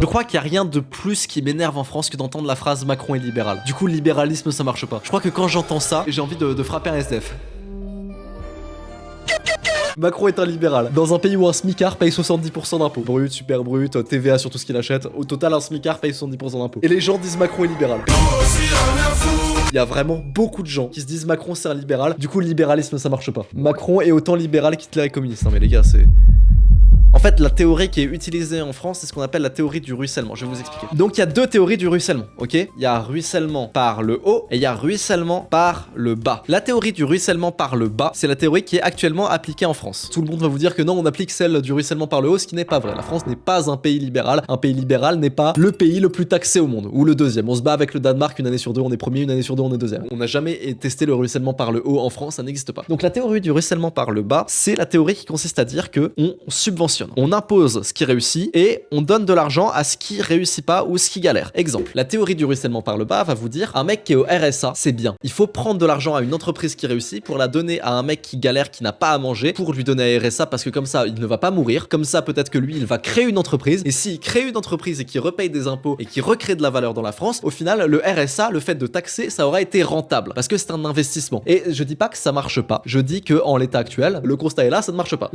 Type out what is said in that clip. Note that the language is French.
Je crois qu'il y a rien de plus qui m'énerve en France que d'entendre la phrase Macron est libéral. Du coup, le libéralisme, ça marche pas. Je crois que quand j'entends ça, j'ai envie de frapper un SDF. Macron est un libéral. Dans un pays où un smicard paye 70% d'impôts. Brut, super brut, TVA sur tout ce qu'il achète. Au total, un smicard paye 70% d'impôts. Et les gens disent Macron est libéral. Il y a vraiment beaucoup de gens qui se disent Macron c'est un libéral. Du coup, le libéralisme, ça marche pas. Macron est autant libéral qu'Hitler est communiste. Non mais les gars, c'est... En fait, la théorie qui est utilisée en France, c'est ce qu'on appelle la théorie du ruissellement. Je vais vous expliquer. Donc, il y a deux théories du ruissellement, ok? Il y a ruissellement par le haut et il y a ruissellement par le bas. La théorie du ruissellement par le bas, c'est la théorie qui est actuellement appliquée en France. Tout le monde va vous dire que non, on applique celle du ruissellement par le haut, ce qui n'est pas vrai. La France n'est pas un pays libéral. Un pays libéral n'est pas le pays le plus taxé au monde, ou le deuxième. On se bat avec le Danemark, une année sur deux, on est premier, une année sur deux, on est deuxième. On n'a jamais testé le ruissellement par le haut en France, ça n'existe pas. Donc, la théorie du ruissellement par le bas, c'est la théorie qui consiste à dire que on subventionne. On impose ce qui réussit et on donne de l'argent à ce qui réussit pas ou ce qui galère. Exemple, la théorie du ruissellement par le bas va vous dire un mec qui est au RSA, c'est bien. Il faut prendre de l'argent à une entreprise qui réussit pour la donner à un mec qui galère, qui n'a pas à manger, pour lui donner à RSA parce que comme ça, il ne va pas mourir. Comme ça, peut-être que lui, il va créer une entreprise. Et s'il crée une entreprise et qu'il repaye des impôts et qu'il recrée de la valeur dans la France, au final, le RSA, le fait de taxer, ça aura été rentable parce que c'est un investissement. Et je dis pas que ça marche pas. Je dis que en l'état actuel, le constat est là, ça ne marche pas.